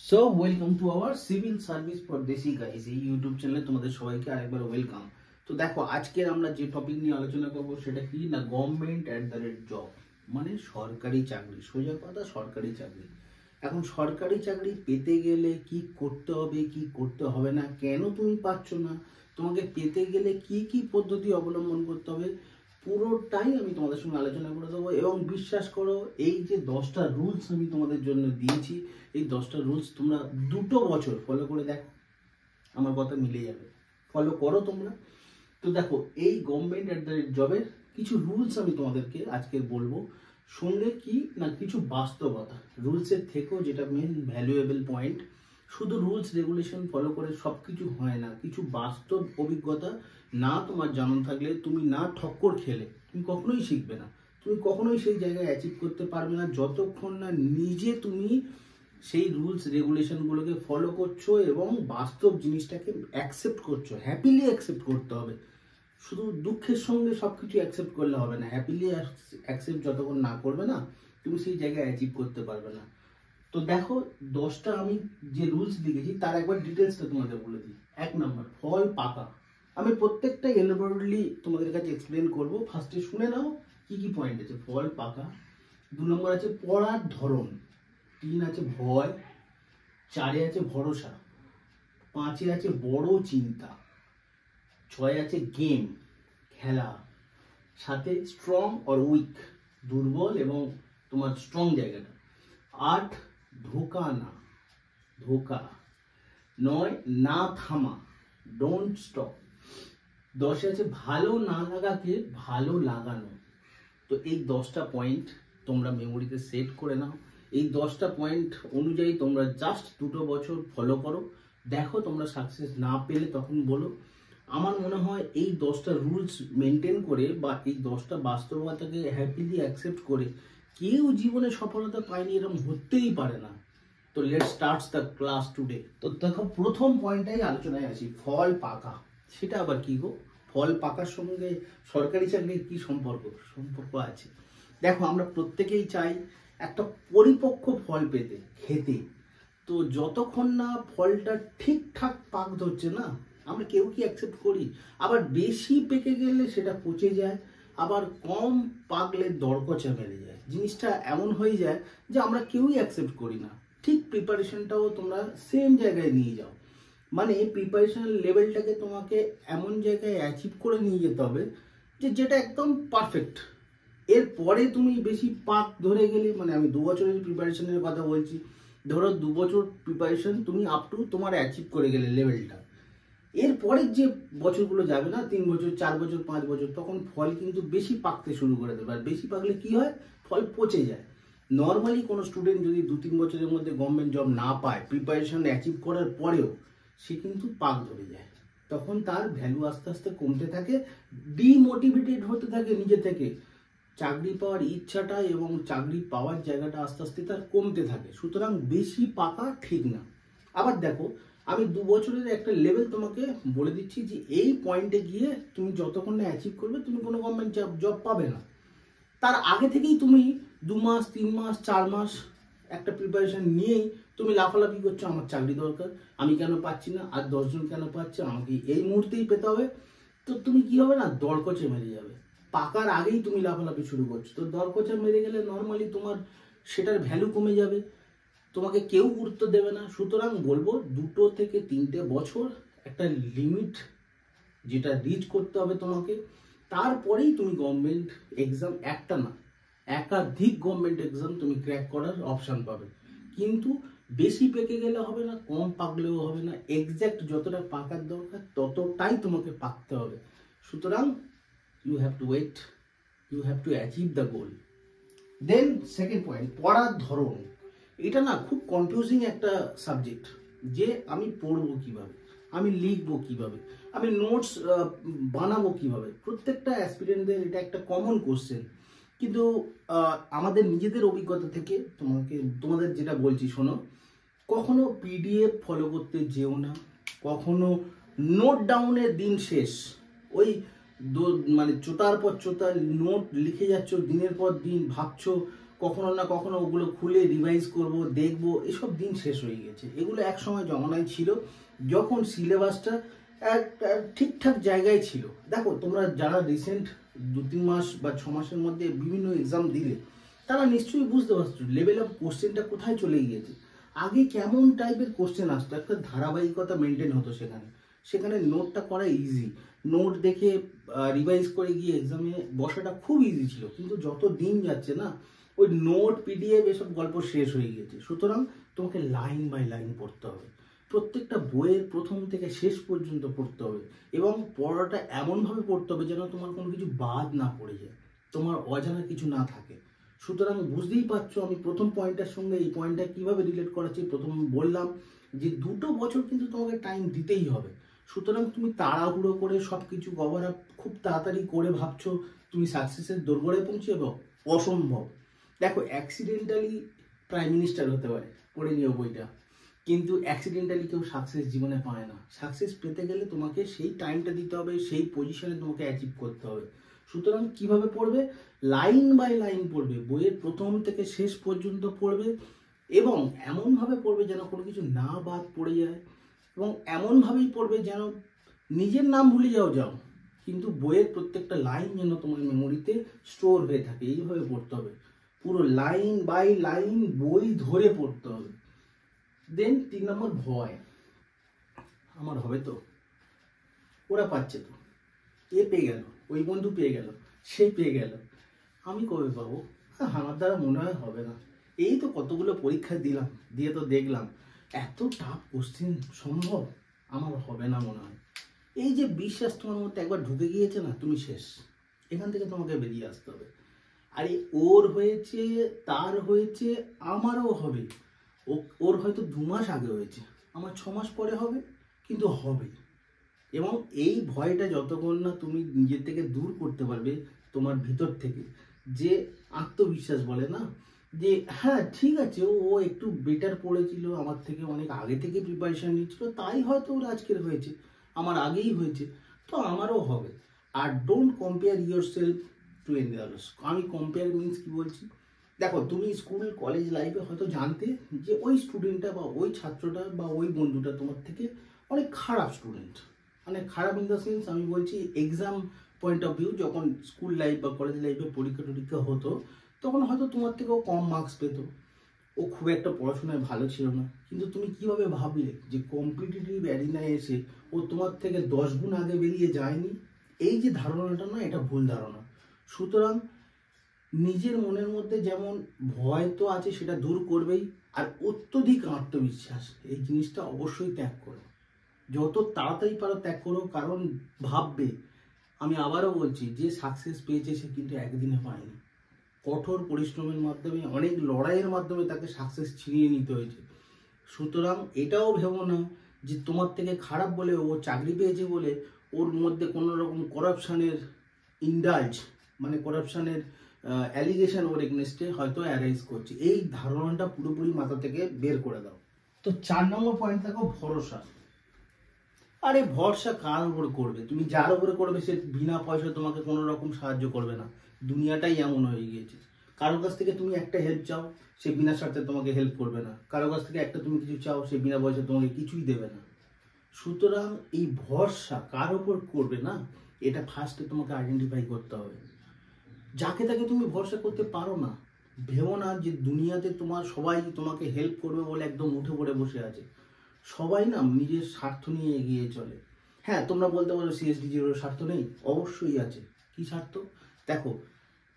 So welcome to our civil service for দেশি guys, এই YouTube চ্যানেলে তোমাদের সবাইকে আরেকবার ওয়েলকাম। তো দেখো, আজকের আমরা যে টপিক নিয়ে আলোচনা করবো সেটা কি না, government at the rate job, মানে সরকারি চাকরি। সোজা কথা, সরকারি চাকরি। এখন সরকারি চাকরি পেতে গেলে কি করতে হবে, কি করতে হবে না, কেন তুমি পাচ্ছ না, তোমাকে পেতে গেলে কি কি পদ্ধতি অবলম্বন করতে হবে, পুরোটাই আমি তোমাদের সঙ্গে আলোচনা করে দেবো। এবং বিশ্বাস করো, এই যে 10টা রুলস আমি তোমাদের জন্য দিয়েছি, এই 10টা রুলস তোমরা 2 বছর ফলো করে দেখো, আমার কথা মিলে যাবে। ফলো করো তোমরা। তো দেখো, এই গভর্নমেন্ট অ্যাট দ্য রেট জবের কিছু রুলস আমি তোমাদেরকে আজকে বলবো, সঙ্গে কি না কিছু বাস্তবতা। রুলসের থেকেও যেটা মেন ভ্যালুয়েবল পয়েন্ট, শুধু রুলস রেগুলেশন ফলো করে সব কিছু হয় না, কিছু বাস্তব অভিজ্ঞতা না তোমার জানা থাকলে, তুমি না ঠক্কর খেলে তুমি কখনোই শিখবে না, তুমি কখনোই সেই জায়গায় অ্যাচিভ করতে পারবে না যতক্ষণ না নিজে তুমি সেই রুলস রেগুলেশনগুলোকে ফলো করছো এবং বাস্তব জিনিসটাকে অ্যাকসেপ্ট করছো। হ্যাপিলি অ্যাকসেপ্ট করতে হবে, শুধু দুঃখের সঙ্গে সব কিছু অ্যাকসেপ্ট করলে হবে না। হ্যাপিলি অ্যাকসেপ্ট যতক্ষণ না করবে না, তুমি সেই জায়গায় অ্যাচিভ করতে পারবে না। তো দেখো, 10টা আমি যে রুলস লিখেছি তার একবার ডিটেলসটা তোমাদের বলে দিই। 1 নম্বর, ফল পাকা। আমি প্রত্যেকটা এলাবোরেটলি তোমাদের কাছে এক্সপ্লেন করবো, ফার্স্টে শুনে নাও কি কি পয়েন্ট আছে। ফল পাকা। 2 নম্বর আছে পড়ার ধরন। 3 আছে ভয়। 4 আছে ভরসা। 5 আছে বড় চিন্তা। 6 আছে গেম, খেলা। 7 স্ট্রং অর উইক, দুর্বল এবং তোমার স্ট্রং জায়গাটা। 8 ধোকা না, ধোকা। 9 না থামা, ডোন্ট স্টপ। 10 আছে ভালো না লাগাকে ভালো লাগানো। তো এই 10টা পয়েন্ট তোমরা মেমোরিতে সেট করে নাও। এই 10টা পয়েন্ট অনুযায়ী তোমরা জাস্ট 2 বছর ফলো করো, দেখো তোমরা সাকসেস না পেলে তখন বলো। আমার মনে হয় এই 10টা রুলস মেনটেন করে বা এই 10টা বাস্তবতাকে হ্যাপিলি অ্যাকসেপ্ট করে কেউ জীবনে সফলতা পায়নি, এরকম হতেই পারে না। তো let starts the class today. তো দেখো, প্রথম পয়েন্টটাই আলোচনায় আসি, ফল পাকা। সেটা আবার কি গো? ফল পাকার সঙ্গে সরকারি চাকরির কি সম্পর্ক? সম্পর্ক আছে। দেখো, আমরা প্রত্যেকেই চাই একটা পরিপক্ক ফল পেতে, খেতে। তো যতক্ষণ না ফলটা ঠিকঠাক পাক ধরছে না, আমরা কেউ কি অ্যাকসেপ্ট করি? আবার বেশি পেকে গেলে সেটা পচে যায়, আবার কম পাকলে দরকচা মেরে যায়। জিনিসটা এমন হয়ে যায় যে আমরা কেউই অ্যাকসেপ্ট করি না। ঠিক প্রিপারেশনটাও তোমরা সেম জায়গায় নিয়ে যাও, মানে প্রিপারেশন লেভেলটাকে তোমাকে এমন জায়গায় অ্যাচিভ করে নিয়ে যেতে হবে যে যেটা একদম পারফেক্ট। এরপরে তুমি বেশি পাক ধরে গেলে, মানে আমি 2 বছরের প্রিপারেশনের কথা বলছি, ধরো 2 বছর প্রিপারেশন তুমি আপ টু তোমার অ্যাচিভ করে গেলে লেভেলটা, এরপরের যে বছরগুলো যাবে না, 3 বছর 4 বছর 5 বছর, তখন ফল কিন্তু বেশি পাকতে শুরু করে দেবে। আর বেশি পাকলে কি হয়? ফল পচে যায়। নর্মালি কোনো স্টুডেন্ট যদি 2-3 বছরের মধ্যে গভর্নমেন্ট জব না পায়, প্রিপারেশন অ্যাচিভ করার পরেও সে কিন্তু পাক ধরে যায়, তখন তার ভ্যালু আস্তে আস্তে কমতে থাকে, ডিমোটিভেটেড হতে থাকে নিজে থেকে। চাকরি পাওয়ার ইচ্ছাটা এবং চাকরি পাওয়ার জায়গাটা আস্তে আস্তে তার কমতে থাকে। সুতরাং বেশি পাকা ঠিক না। আবার দেখো, আমি 2 বছরের একটা লেভেল তোমাকে বলে দিচ্ছি যে এই পয়েন্টে গিয়ে তুমি যতক্ষণ না অ্যাচিভ করবে, তুমি কোনো গভর্নমেন্ট জব পাবে না। তার আগে থেকেই তুমি 2 মাস 3 মাস 4 মাস একটা প্রিপারেশন নিয়েই তুমি লাফালাফি করছো, আমার চাকরি দরকার, আমি কেন পাচ্ছি না, আর 10জন কেন পাচ্ছে, আমাকে এই মুহূর্তেই পেতে হবে। তো তুমি কি হবে না, দরকচে মেরে যাবে। পাকার আগেই তুমি লাফালাফি শুরু করছো, তো দরকচে মেরে গেলে নর্মালি তোমার সেটার ভ্যালু কমে যাবে, তোমাকে কেউ গুরুত্ব দেবে না। সুতরাং বলবো 2 থেকে 3 বছর একটা লিমিট যেটা রিচ করতে হবে তোমাকে, তারপরেই তুমি গভর্নমেন্ট এক্সাম, একটা না একাধিক গভর্নমেন্ট এক্সাম তুমি ক্র্যাক করার অপশন পাবে। কিন্তু বেশি পেকে গেলে হবে না, কম পাকলেও হবে না, এক্স্যাক্ট যতটা পাকার দরকার ততটাই তোমাকে পাকতে হবে। সুতরাং you have to wait, you have to achieve the goal. Then second point, পড়ার ধরন। এটা না খুব কনফিউজিং একটা সাবজেক্ট, যে আমি পড়বো কিভাবে, আমি লিখবো কিভাবে, আমি নোটস বানাবো কিভাবে। প্রত্যেকটা অ্যাসপিরেন্টদের এটা একটা কমন কোশ্চেন। কিন্তু আমাদের নিজেদের অভিজ্ঞতা থেকে তোমাদের যেটা বলছি শোনো, কখনো পিডিএফ ফলো করতে যেও না, কখনো নোট ডাউনের দিন শেষ, ওই মানে চোতার পর চোতার নোট লিখে যাচ্ছ দিনের পর দিন, ভাবছো কখনো না কখনো ওগুলো খুলে রিভাইজ করব, দেখব, এসব দিন শেষ হয়ে গেছে। এগুলো এক সময় জমানায় ছিল যখন সিলেবাসটা ঠিকঠাক জায়গায় ছিল। দেখো তোমরা যারা রিসেন্ট 2-3 মাস বা 6 মাসের মধ্যে বিভিন্ন এক্সাম দিলে তারা নিশ্চয়ই বুঝতে পারছো লেভেল অফ কোশ্চেনটা কোথায় চলে গিয়েছে। আগে কেমন টাইপের কোশ্চেন আসতো, একটা ধারাবাহিকতা মেনটেন হতো, সেখানে নোটটা করা ইজি, নোট দেখে রিভাইজ করে গিয়ে এক্সামে বসাটা খুব ইজি ছিল। কিন্তু যত দিন যাচ্ছে না, ওই নোট পিডিএফ এসব গল্প শেষ হয়ে গেছে। সুতরাং তোমাকে লাইন বাই লাইন পড়তে হবে, প্রত্যেকটা বইয়ের প্রথম থেকে শেষ পর্যন্ত পড়তে হবে, এবং পড়াটা এমনভাবে পড়তে হবে যেন তোমার কোনো কিছু বাদ না পড়ে যায়, তোমার অজানা কিছু না থাকে। সুতরাং বুঝতেই পারছো আমি প্রথম পয়েন্টটার সঙ্গে এই পয়েন্টটা কিভাবে রিলেট করাচ্ছি। প্রথম বললাম যে 2 বছর কিন্তু তোমাকে টাইম দিতেই হবে। সুতরাং তুমি তাড়াহুড়ো করে সব কিছু কভার আপ খুব তাড়াতাড়ি করে ভাবছো তুমি সাকসেসের দোরগোড়ায় পৌঁছাবে, অসম্ভব। দেখো অ্যাক্সিডেন্টালি প্রাইম মিনিস্টার হতে পারে, পড়ে নিও বইটা, কিন্তু অ্যাক্সিডেন্টালি কেউ সাকসেস জীবনে পায় না। সাকসেস পেতে গেলে তোমাকে সেই টাইমটা দিতে হবে, সেই পজিশনে তোমাকে অ্যাচিভ করতে হবে। সুতরাং কিভাবে পড়বে, লাইন বাই লাইন পড়বে, বইয়ের প্রথম থেকে শেষ পর্যন্ত পড়বে, এবং এমনভাবে পড়বে যেন কোনো কিছু না বাদ পড়ে যায়, এবং এমনভাবেই পড়বে যেন নিজের নাম ভুলে যাও, কিন্তু বইয়ের প্রত্যেকটা লাইন যেন তোমার মেমোরিতে স্টোর হয়ে থাকে। এইভাবে পড়তে হবে, পুরো লাইন বাই লাইন বই ধরে পড়তে হবে। দেন 3 নম্বর, ভয়। আমার হবে তো, ওরা পাচ্ছে তো, এ পেয়ে গেল, ওই বন্ধু পেয়ে গেল, সে পেয়ে গেল, আমি কবে পাবো? আমার দ্বারা মনে হয় হবে না। এই তো কতগুলো পরীক্ষা দিলাম, দিয়ে তো দেখলাম এত টাফ কোশ্চেন সম্ভব, আমার হবে না মনে হয়। এই যে বিশ্বাস তোমার মধ্যে একবার ঢুকে গিয়েছে না, তুমি শেষ। এখান থেকে তোমাকে বেরিয়ে আসতে হবে। আরে ওর হয়েছে, তার হয়েছে, আমারও হবে। ওর হয়তো 2 মাস আগে হয়েছে, আমার 6 মাস পরে হবে, কিন্তু হবে। এবং এই ভয়টা যতক্ষণ না তুমি নিজের থেকে দূর করতে পারবে তোমার ভিতর থেকে, যে আত্মবিশ্বাস বলে না, যে হ্যাঁ ঠিক আছে ও একটু বেটার পড়েছিল, আমার থেকে অনেক আগে থেকে প্রিপারেশন নিচ্ছিল, তাই হয়তো ওর আজকের হয়েছে, আমার আগেই হয়েছে, তো আমারও হবে। আর don't compare yourself to any others. আমি কম্পেয়ার মিনস কি বলছি, দেখো তুমি স্কুল কলেজ লাইফে হয়তো জানতে যে ওই স্টুডেন্টটা বা ওই ছাত্রটা বা ওই বন্ধুটা তোমার থেকে অনেক খারাপ স্টুডেন্ট, মানে খারাপ ইন দ্য সেন্স আমি বলছি এক্সাম পয়েন্ট অফ ভিউ, যখন স্কুল লাইফ বা কলেজ লাইফে পরীক্ষা টরীক্ষা হতো তখন হয়তো তোমার থেকেও কম মার্কস পেত, ও খুব একটা পড়াশোনায় ভালো ছিল না, কিন্তু তুমি কিভাবে ভাবলে যে কম্পিটিটিভ অ্যারিনায় এসে ও তোমার থেকে 10 গুণ আগে বেরিয়ে যায়নি? এই যে ধারণাটা না, এটা ভুল ধারণা। সুতরাং নিজের মনের মধ্যে যেমন ভয় তো আছে সেটা দূর করবেই, আর অত্যধিক আত্মবিশ্বাস এই জিনিসটা অবশ্যই ত্যাগ করো, যত তাড়াতাড়ি পারো ত্যাগ করো। কারণ ভাববে, আমি আবারও বলছি, যে সাকসেস পেয়েছে সে কিন্তু একদিনে পায়নি, কঠোর পরিশ্রমের মাধ্যমে, অনেক লড়াইয়ের মাধ্যমে তাকে সাকসেস ছিনিয়ে নিতে হয়েছে। সুতরাং এটাও ভেবো না যে তোমার থেকে খারাপ বলে ও চাকরি পেয়েছে বলে ওর মধ্যে কোনো রকম করাপশানের ইন্ডালজ, মানে করাপশানের অ্যালিগেশন ওর এগনেস্টে হয়তো অ্যারাইজ করছে, এই ধারণাটা পুরোপুরি মাথা থেকে বের করে দাও। তো 4 নম্বর পয়েন্ট থাকো ভরসা। আরে ভরসা কার উপর করবে? তুমি যার উপরে করবে সে বিনা পয়সা তোমাকে কোনো রকম সাহায্য করবে না। দুনিয়াটাই এমন হয়ে গিয়েছে, কারো কাছ থেকে তুমি একটা হেল্প চাও, সে বিনা স্বার্থে তোমাকে হেল্প করবে না। কারো কাছ থেকে একটা তুমি কিছু চাও, সে বিনা পয়সা তোমাকে কিছুই দেবে না। সুতরাং এই ভরসা কার উপর করবে না, এটা ফার্স্টে তোমাকে আইডেন্টিফাই করতে হবে। যাকে তাকে তুমি ভরসা করতে পারো না। ভেবো না যে দুনিয়াতে তোমার সবাই তোমাকে হেল্প করবে বলে একদম উঠে পড়ে বসে আছে। সবাই না নিজের স্বার্থ নিয়ে এগিয়ে চলে। হ্যাঁ, তোমরা বলতে পারো সিএসডিজির স্বার্থ নেই, অবশ্যই আছে। কি স্বার্থ? দেখো,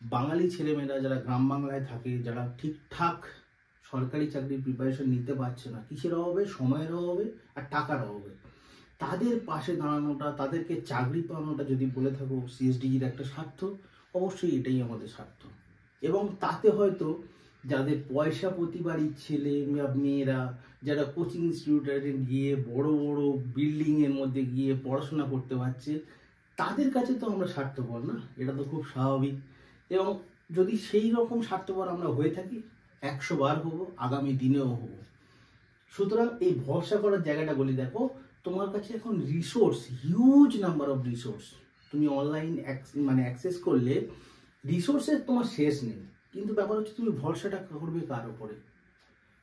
বাঙালি ছেলেমেয়েরা যারা গ্রাম বাংলায় থাকে, যারা ঠিকঠাক সরকারি চাকরির প্রিপারেশন নিতে পারছে না, কিসের অভাবে? সময়ের অভাবে আর টাকার অভাবে, তাদের পাশে দাঁড়ানোটা, তাদেরকে চাকরি পাওয়ানোটা যদি বলে থাকো সিএসডিজির একটা স্বার্থ, অবশ্যই এটাই আমাদের স্বার্থ। এবং তাতে হয়তো যাদের পয়সা প্রতিবারই ছেলে মেয়েরা, যারা কোচিং ইনস্টিটিউটে গিয়ে বড় বড় বিল্ডিংয়ের মধ্যে গিয়ে পড়াশোনা করতে পারছে, তাদের কাছে তো আমরা স্বার্থপর না, এটা তো খুব স্বাভাবিক। এবং যদি সেই রকম স্বার্থপর আমরা হয়ে থাকি, 100 বার হবো, আগামী দিনেও হবো। সুতরাং এই ভরসা করার জায়গাটা বলি, দেখো তোমার কাছে এখন resource, huge number of resource, তুমি অনলাইন মানে অ্যাক্সেস করলে রিসোর্সের তোমার শেষ নেই। কিন্তু ব্যাপার হচ্ছে তুমি ভরসাটা করবে কার উপরে?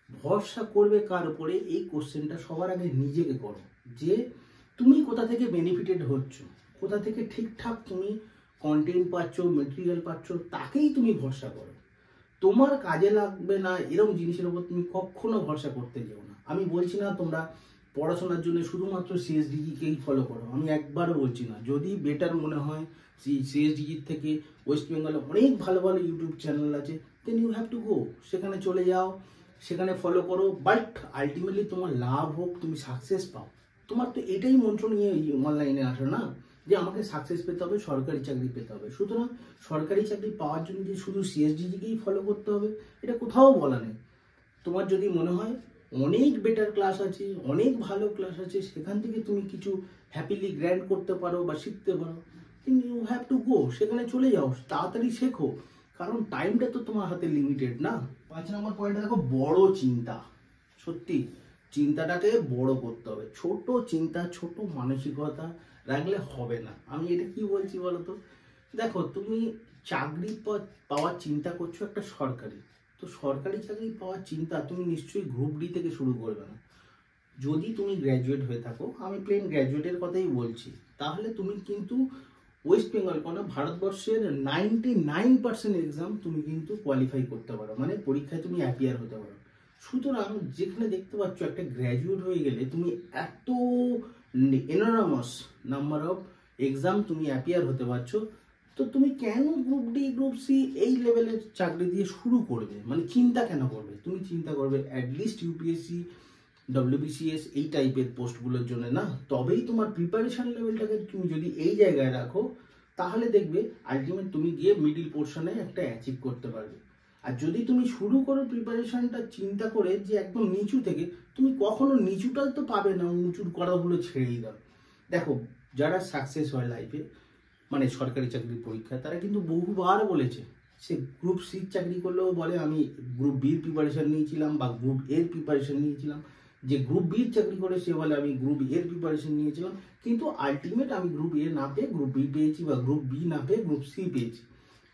ভরসা করবে কার উপরে, এই কোশ্চেনটা সবার আগে নিজেকে করো, যে তুমি কোথা থেকে বেনিফিটেড হচ্ছ, কোথা থেকে ঠিকঠাক তুমি কন্টেন্ট পাচ্ছ, মেটেরিয়াল পাচ্ছ, তাকেই তুমি ভরসা করো। তোমার কাজে লাগবে না এরকম জিনিসের উপর তুমি কখনো ভরসা করতে যেও না। আমি বলছি না তোমরা পড়াশোনার জন্য শুধুমাত্র সিএসডিজিকেই ফলো করো, আমি একবারও বলছি না। যদি বেটার মনে হয় সিএসডিজির থেকে ওয়েস্ট বেঙ্গলে অনেক ভালো ভালো ইউটিউব চ্যানেল আছে, then you have to go, সেখানে চলে যাও, সেখানে ফলো করো। বাট আলটিমেটলি তোমার লাভ হোক, তুমি সাকসেস পাও। তোমার তো এটাই মন্ত্র নিয়ে অনলাইনে আসো না, যে আমাকে সাকসেস পেতে হবে, সরকারি চাকরি পেতে হবে। সুতরাং সরকারি চাকরি পাওয়ার জন্য যে শুধু সিএসডিজিকেই ফলো করতে হবে এটা কোথাও বলা নেই। তোমার যদি মনে হয় অনেক বেটার ক্লাস আছে, অনেক ভালো ক্লাস আছে, সেখান থেকে তুমি কিছু হ্যাপিলি গ্র্যান্ড করতে পারো বা শিখতে পারো, কিন্তু ইউ হ্যাভ টু গো, সেখানে চলে যাও, তাড়াতাড়ি শেখো, কারণ টাইমটা তো তোমার হাতে লিমিটেড না। 5 নম্বর পয়েন্টটা দেখো, বড় চিন্তা। সত্যি চিন্তাটাকে বড় করতে হবে। ছোট চিন্তা, ছোট মানসিকতা রাখলে হবে না। আমি এটা কি বলছি বলো তো? দেখো, তুমি চাকরি পাওয়ার চিন্তা করছো একটা সরকারি, তো সরকারি চাকরি পাওয়ার চিন্তা তুমি নিশ্চয়ই গ্রুপ ডি থেকে শুরু করবে না। যদি তুমি গ্র্যাজুয়েট হয়ে থাকো, আমি প্লেন গ্র্যাজুয়েটের কথাই বলছি, তাহলে তুমি কিন্তু ওয়েস্ট বেঙ্গল কোনো ভারতবর্ষের 99% এক্সাম তুমি কিন্তু কোয়ালিফাই করতে পারো, মানে পরীক্ষায় তুমি অ্যাপিয়ার হতে পারো। সুতরাং যেখানে দেখতে পাচ্ছ একটা গ্র্যাজুয়েট হয়ে গেলে তুমি এত এনরামাস নাম্বার অফ এক্সাম তুমি অ্যাপিয়ার হতে পারছো, তো তুমি কেন গ্রুপ ডি গ্রুপ সি এই লেভেলের চাকরি দিয়ে শুরু করবে? মানে চিন্তা কেন করবে? তুমি চিন্তা করবে অ্যাটলিস্ট ইউপিএসসি, ডব্লিউবিসিএস এই টাইপের পোস্টগুলোর জন্য না। তবেই তোমার প্রিপারেশন লেভেলটাকে তুমি যদি এই জায়গায় রাখো, তাহলে দেখবে আলটিমেট তুমি গিয়ে মিডিল পোর্শনে একটা অ্যাচিভ করতে পারবে। আর যদি তুমি শুরু করো প্রিপারেশনটা চিন্তা করে যে একদম নিচু থেকে, তুমি কখনো নিচুটা তো পাবে না, উঁচুর করাগুলো ছেড়েই দাও। দেখো, যারা সাকসেস হয় লাইফে, মানে সরকারি চাকরির পরীক্ষায়, তারা কিন্তু বহুবার বলেছে, সে গ্রুপ সির চাকরি করলেও বলে আমি গ্রুপ বির প্রিপারেশন নিয়েছিলাম বা গ্রুপ এর প্রিপারেশন নিয়েছিলাম। যে গ্রুপ বির চাকরি করে সে বলে আমি গ্রুপ এর প্রিপারেশন নিয়েছিলাম, কিন্তু আলটিমেট আমি গ্রুপ এ না পেয়ে গ্রুপ বি পেয়েছি বা গ্রুপ বি না পেয়ে গ্রুপ সি পেয়েছি।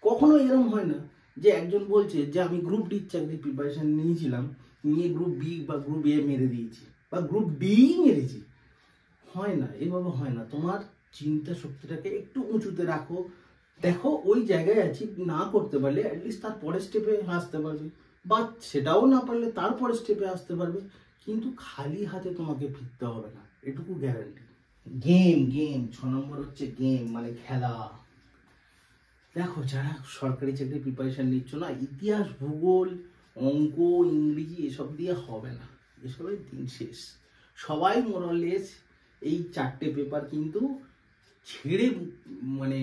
কখনো এরকম হয় না যে একজন বলছে যে আমি গ্রুপ ডির চাকরির প্রিপারেশন নিয়েছিলাম, নিয়ে গ্রুপ বি বা গ্রুপ এ মেরে দিয়েছি বা গ্রুপ ডি মেরেছি। হয় না, এভাবে হয় না। তোমার চিন্তা শক্তিটাকে একটু উঁচুতে রাখো। দেখো, ওই জায়গায় অ্যাচিভ না করতে পারলে অ্যাটলিস্ট তার পরের স্টেপে আসতে পারবে, বা সেটাও না পারলে তারপরে স্টেপে আসতে পারবে, কিন্তু খালি হাতে তোমাকে ফিরতে হবে না, এটুকু গ্যারান্টি। গেম গেম 6 নম্বর হচ্ছে গেম, মানে খেলা। দেখো, যারা সরকারি চাকরি প্রিপারেশন নিচ্ছ না, ইতিহাস, ভূগোল, অঙ্ক, ইংরেজি এসব দিয়ে হবে না, এসবের দিন শেষ। সবাই মোরালেস এই 4টে পেপার কিন্তু ছেড়ে মানে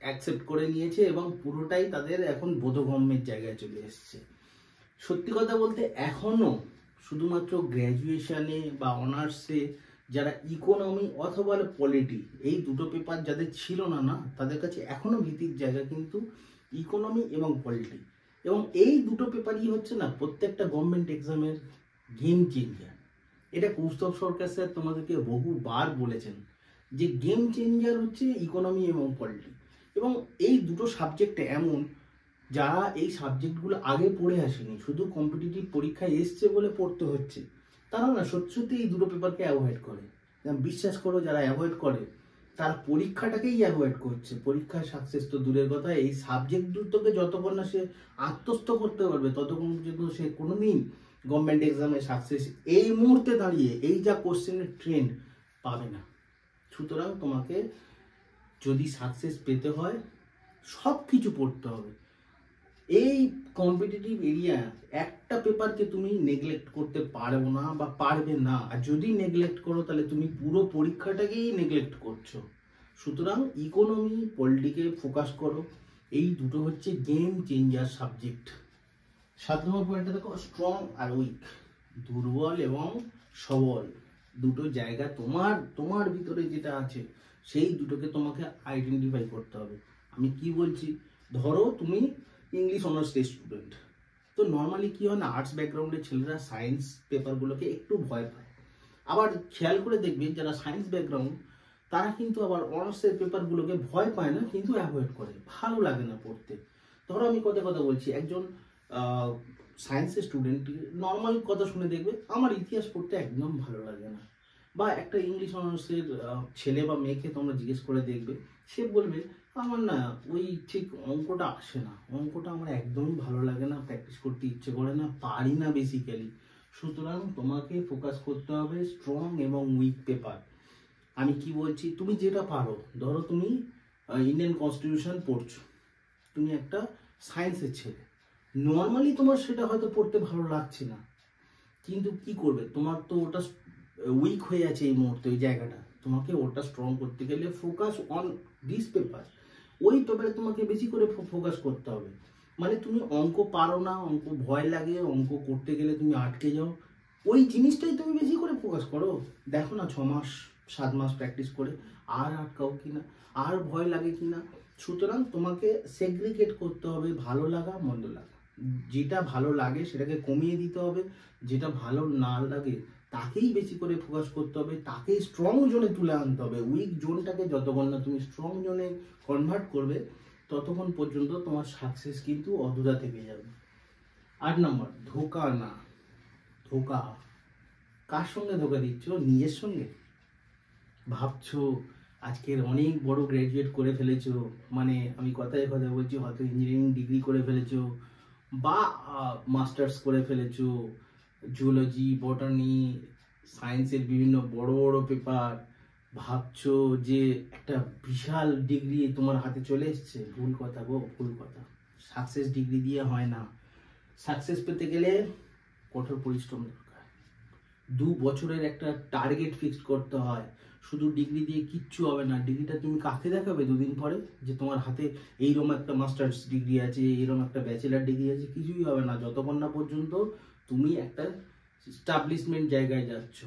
অ্যাকসেপ্ট করে নিয়েছে এবং পুরোটাই তাদের এখন বোধগম্যের জায়গায় চলে এসছে। সত্যি কথা বলতে এখনো শুধুমাত্র গ্র্যাজুয়েশনে বা অনার্সে যারা ইকোনমি অথবা পলিটি, এই দুটো পেপার যাদের ছিল না, তাদের কাছে এখনো ভীতির জায়গা কিন্তু ইকোনমি এবং পলিটি। এবং এই দুটো পেপারই হচ্ছে না প্রত্যেকটা গভর্নমেন্ট এক্সামের গেম চেঞ্জার। এটা কৌস্তব সরকার স্যার তোমাদেরকে বহুবার বলেছেন যে গেম চেঞ্জার হচ্ছে ইকোনমি এবং পলিটি। এবং এই দুটো সাবজেক্ট এমন, যারা এই সাবজেক্টগুলো আগে পড়ে আসেনি, শুধু কম্পিটিটিভ পরীক্ষায় এসছে বলে পড়তে হচ্ছে, তারা না সত্যি সত্যি এই দুটো পেপারকে অ্যাভয়েড করে। বিশ্বাস করো, যারা অ্যাভয়েড করে তারা পরীক্ষাটাকেই অ্যাভয়েড করছে। পরীক্ষায় সাকসেস তো দূরের কথা, এই সাবজেক্ট দুটোকে যতক্ষণ না সে আত্মস্থ করতে পারবে ততক্ষণ পর্যন্ত সে কোনোদিন গভর্নমেন্ট এক্সামে সাকসেস এই মুহূর্তে দাঁড়িয়ে এই যা কোশ্চেনের ট্রেন্ড পাবে না। সুতরাং তোমাকে যদি সাকসেস পেতে হয় সব কিছু পড়তে হবে। এই কম্পিটিটিভ এরিয়া একটা পেপারকে তুমি নেগলেক্ট করতে পারবো না বা পারবে না, আর যদি নেগলেক্ট করো তাহলে তুমি পুরো পরীক্ষাটাকেই নেগলেক্ট করছো। সুতরাং ইকোনমি, পলিটিকে ফোকাস করো, এই দুটো হচ্ছে গেম চেঞ্জার সাবজেক্ট। 7 নম্বর পয়েন্টটা দেখো, স্ট্রং আর উইক, দুর্বল এবং সবল দুটো জায়গা তোমার ভিতরে যেটা আছে সেই দুটোকে তোমাকে আইডেন্টিফাই করতে হবে। আমি কি বলছি, ধরো তুমি ইংলিশ অনার্স স্টুডেন্ট, তো নর্মালি কি হয় না, আর্টস ব্যাকগ্রাউন্ডের ছেলেরা সায়েন্স পেপারগুলোকে একটু ভয় পায়। আবার খেয়াল করে দেখবেন যারা সায়েন্স ব্যাকগ্রাউন্ড তারা কিন্তু আবার অনার্সের পেপারগুলোকে ভয় পায় না, কিন্তু অ্যাভয়েড করে, ভালো লাগে না পড়তে। ধরো আমি কথা কথা বলছি, একজন সায়েন্সের স্টুডেন্ট নর্মাল কথা শুনে দেখবে আমার ইতিহাস পড়তে একদম ভালো লাগে না, বা একটা ইংলিশ অনার্সের ছেলে বা মেয়েকে তোমরা জিজ্ঞেস করে দেখবে, সে বলবে আমার না ওই ঠিক অঙ্কটা আসে না, অঙ্কটা আমার একদমই ভালো লাগে না, প্র্যাকটিস করতে ইচ্ছে করে না, পারি না বেসিক্যালি। সুতরাং তোমাকে ফোকাস করতে হবে স্ট্রং এবং উইক পেপার। আমি কি বলছি, তুমি যেটা পারো, ধরো তুমি ইন্ডিয়ান কনস্টিটিউশন পড়ছো, তুমি একটা সায়েন্সের ছেলে, নর্মালি তোমার সেটা হয়তো পড়তে ভালো লাগছে না, কিন্তু কি করবে, তোমার তো ওটা উইক হয়ে আছে এই মুহূর্তে, ওই জায়গাটা তোমাকে ওটা স্ট্রং করতে গেলে ফোকাস অন দিস পেপার, ওই পেপারে তোমাকে বেশি করে ফোকাস করতে হবে। মানে তুমি অঙ্ক পারো না, অঙ্ক ভয় লাগে, অঙ্ক করতে গেলে তুমি আটকে যাও, ওই জিনিসটাই তুমি বেশি করে ফোকাস করো। দেখো না 6 মাস 7 মাস প্র্যাকটিস করে আর আটকাও কিনা, আর ভয় লাগে কিনা। সুতরাং তোমাকে সেগ্রিগেট করতে হবে ভালো লাগা মন্দ লাগা, যেটা ভালো লাগে সেটাকে কমিয়ে দিতে হবে, যেটা ভালো না লাগে তাকেই বেশি করে ফোকাস করতে হবে, তাকেই স্ট্রং জোনে তুলে আনতে হবে। উইক জোনটাকে যতক্ষণ না তুমি স্ট্রং জোনে কনভার্ট করবে ততক্ষণ পর্যন্ত তোমার সাকসেস কিন্তু অধুরা থেকে যাবে। 8 নম্বর, ধোকা না। ধোকা, কার সঙ্গে ধোকা দিচ্ছ? নিজের সঙ্গে। ভাবছো আজকের অনেক বড় গ্র্যাজুয়েট করে ফেলেছো, মানে আমি কথায় কথা বলছি, হয়তো ইঞ্জিনিয়ারিং ডিগ্রি করে ফেলেছো বা মাস্টার্স করে ফেলেছো, জুলজি বটানি সায়েন্সের বিভিন্ন বড় বড় পেপার, ভাবছো যে একটা বিশাল ডিগ্রি তোমার হাতে চলে এসছে। ভুল কথা গো, ভুল কথা। সাকসেস ডিগ্রি দিয়ে হয় না, সাকসেস পেতে গেলে কঠোর পরিশ্রম দরকার, 2 বছরের একটা টার্গেট ফিক্সড করতে হয়। শুধু ডিগ্রি দিয়ে কিচ্ছু হবে না। ডিগ্রিটা তুমি কাকে দেখাবে 2 দিন পরে যে তোমার হাতে এইরকম একটা মাস্টার্স ডিগ্রি আছে, এইরকম একটা ব্যাচেলার ডিগ্রি আছে? কিছুই হবে না যতক্ষণ না পর্যন্ত তুমি একটা স্টাবলিশমেন্ট জায়গায় যাচ্ছ।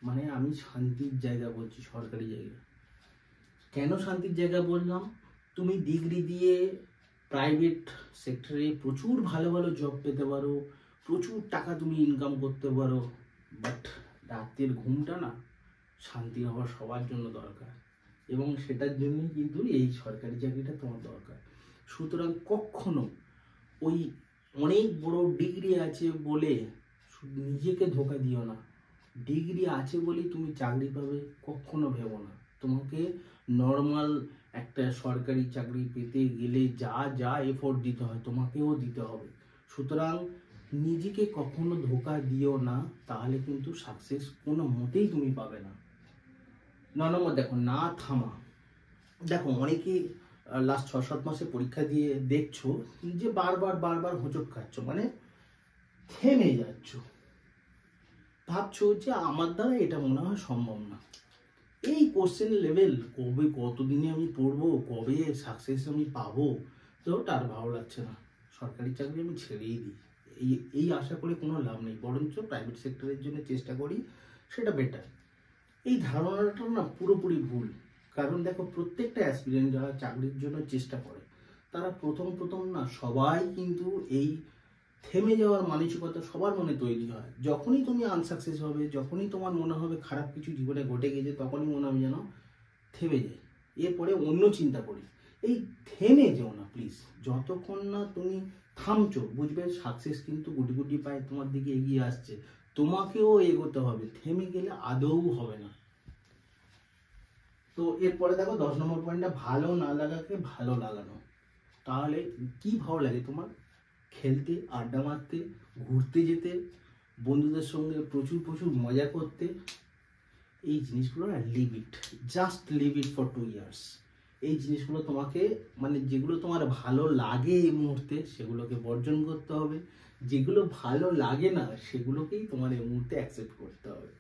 মানে আমি শান্তির জায়গা বলছি, সরকারি জায়গা। কেন শান্তির জায়গা বললাম? তুমি ডিগ্রি দিয়ে প্রাইভেট সেক্টরে প্রচুর ভালো ভালো জব পেতে পারো, প্রচুর টাকা তুমি ইনকাম করতে পারো, বাট রাতের ঘুমটা না শান্তি হওয়া সবার জন্য দরকার, এবং সেটার জন্যই কিন্তু এই সরকারি চাকরিটা তোমার দরকার। সুতরাং কখনো ওই অনেক বড় ডিগ্রি আছে বলে নিজেকে ধোকা দিও না। ডিগ্রি আছে বলেই তুমি চাকরি পাবে কখনো ভেবো না। তোমাকে নর্মাল একটা সরকারি চাকরি পেতে গেলে যা যা এফোর্ট দিতে হয় তোমাকেও দিতে হবে। সুতরাং নিজেকে কখনো ধোকা দিও না, তাহলে কিন্তু সাকসেস কোনো মতেই তুমি পাবে না। 9 নম্বর, দেখো না থামা। দেখো অনেকে লাস্ট 6-7 মাসে পরীক্ষা দিয়ে দেখছো যে বারবার বারবার হোঁচট খাচ্ছ, মানে থেমে যাচ্ছ, ভাবছো যে আমার দ্বারা এটা মনে হয় সম্ভব না। এই কোশ্চেন লেভেল, কবে কতদিনে আমি পড়বো, কবে সাকসেস আমি পাবো, তো তার ভালো লাগছে না, সরকারি চাকরি আমি ছেড়েই দিই। এই এই আশা করে কোনো লাভ নেই, বরঞ্চ প্রাইভেট সেক্টরের জন্য চেষ্টা করি, সেটা বেটার। এই ধারণাটা না পুরোপুরি ভুল। কারণ দেখো প্রত্যেকটা অ্যাসপিরেন্ট যারা চাকরির জন্য চেষ্টা করে তারা প্রথম প্রথম না সবাই কিন্তু এই থেমে যাওয়ার মানসিকতা সবার মনে তৈরি হয়। যখনই তুমি আনসাকসেস হবে, যখনই তোমার মনে হবে খারাপ কিছু জীবনে ঘটে গেছে, তখনই মনে হবে যেন থেমে যাই, এরপরে অন্য চিন্তা করি। এই থেমে যেও না প্লিজ, যতক্ষণ না তুমি থামছো বুঝবে সাকসেস কিন্তু গুটি গুটি পায়ে তোমার দিকে এগিয়ে আসছে, তোমাকেও এগোতে হবে, থেমে গেলে আদৌ হবে না। তো এরপরে দেখো 10 নম্বর পয়েন্টটা, ভালো না লাগাকে ভালো লাগানো। তাহলে কি ভালো লাগে তোমার? খেলতে, আড্ডা মারতে, ঘুরতে যেতে, বন্ধুদের সঙ্গে প্রচুর প্রচুর মজা করতে। এই জিনিসগুলো না leave it, just leave it for 2 years. এই জিনিসগুলো তোমাকে, মানে যেগুলো তোমার ভালো লাগে এই মুহূর্তে সেগুলোকে বর্জন করতে হবে, যেগুলো ভালো লাগে না সেগুলোকেই তোমার এই মুহূর্তে অ্যাকসেপ্ট করতে হবে।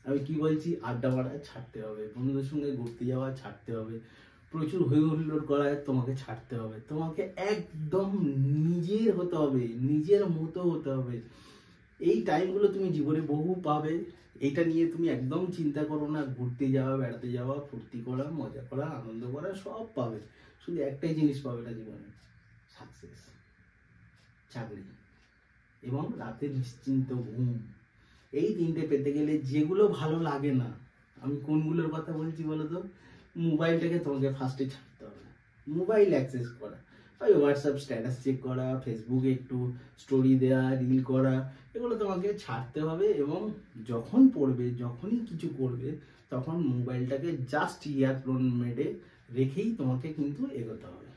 আমি কি বলছি, আড্ডা মারা ছাড়তে হবে, বন্ধুদের সঙ্গে ঘুরতে যাওয়া ছাড়তে হবে, প্রচুর হই হুল্লোড় করা তোমাকে ছাড়তে হবে, তোমাকে একদম নিজের হতে হবে, নিজের মতো হতে হবে। এই টাইমগুলো তুমি জীবনে বহু পাবে, এটা নিয়ে তুমি একদম চিন্তা করো না। ঘুরতে যাওয়া, বেড়াতে যাওয়া, ফুর্তি করা, মজা করা, আনন্দ করা সব পাবে, শুধু একটাই জিনিস পাবে না জীবনে, সাকসেস, চাকরি এবং রাতে নিশ্চিন্ত ঘুম। এই 3টে পেতে গেলে যেগুলো ভালো লাগে না, আমি কোনগুলোর কথা বলছি বলো তো? মোবাইলটাকে তোমাকে ফার্স্টে ছাড়তে হবে, মোবাইল অ্যাক্সেস করা। ওই হোয়াটসঅ্যাপ স্ট্যাটাস চেক করা, ফেসবুকে একটু স্টোরি দেওয়া, রিল করা, এগুলো তোমাকে ছাড়তে হবে। এবং যখন পড়বে, যখনই কিছু করবে, তখন মোবাইলটাকে জাস্ট ইয়ারফোন মেডে রেখেই তোমাকে কিন্তু এগোতে হবে।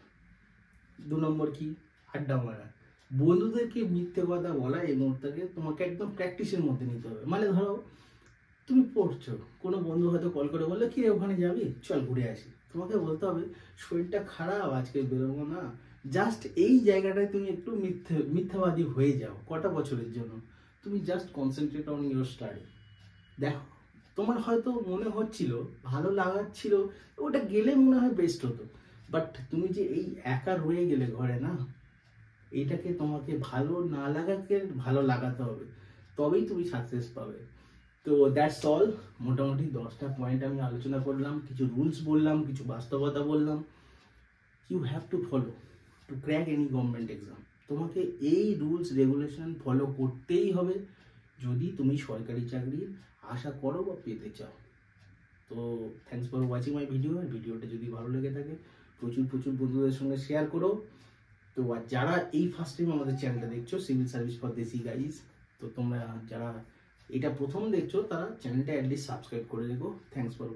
2 নম্বর কি? আড্ডা মারা। বন্ধুদেরকে মিথ্যে কথা বলা এই মুহূর্তে তোমাকে একদম প্র্যাকটিসের মধ্যে নিতে হবে। মানে ধরো তুমি পড়ছো, কোনো বন্ধু হয়তো কল করে বললো কি রে ওখানে যাবি, চল ঘুরে আসি। তোমাকে বলতে হবে শরীরটা খারাপ, আজকে বেরোবো না। জাস্ট এই জায়গাটায় তুমি একটু মিথ্যাবাদী হয়ে যাও কটা বছরের জন্য। তুমি just concentrate on your study. দেখো, তোমার হয়তো মনে হচ্ছিল, ভালো লাগাচ্ছিল, ওটা গেলে মনে হয় বেস্ট হতো। বাট তুমি যে এই একা রয়ে গেলে ঘরে না, এটাকে তোমাকে ভালো না লাগাকে ভালো লাগাতে হবে, তবেই তুমি সাকসেস পাবে। তো দ্যাটস অল। মোটামুটি 10টা পয়েন্ট আমি আলোচনা করলাম, কিছু রুলস বললাম, কিছু বাস্তবতা বললাম। You have to follow to crack any government exam. তোমাকে এই রুলস রেগুলেশন ফলো করতেই হবে যদি তুমি সরকারি চাকরি আশা করো বা পেতে চাও। তো thanks for watching my video. ভিডিওটা যদি ভালো লেগে থাকে প্রচুর প্রচুর বন্ধুদের সঙ্গে শেয়ার করো। তো আর যারা এই ফার্স্ট টাইম আমাদের চ্যানেলটা দেখছো, সিভিল সার্ভিস ফর দেশি গাইজ, তো তোমরা যারা এটা প্রথম দেখছো তারা চ্যানেলটা অ্যাটলিস্ট সাবস্ক্রাইব করে রেখো। Thanks for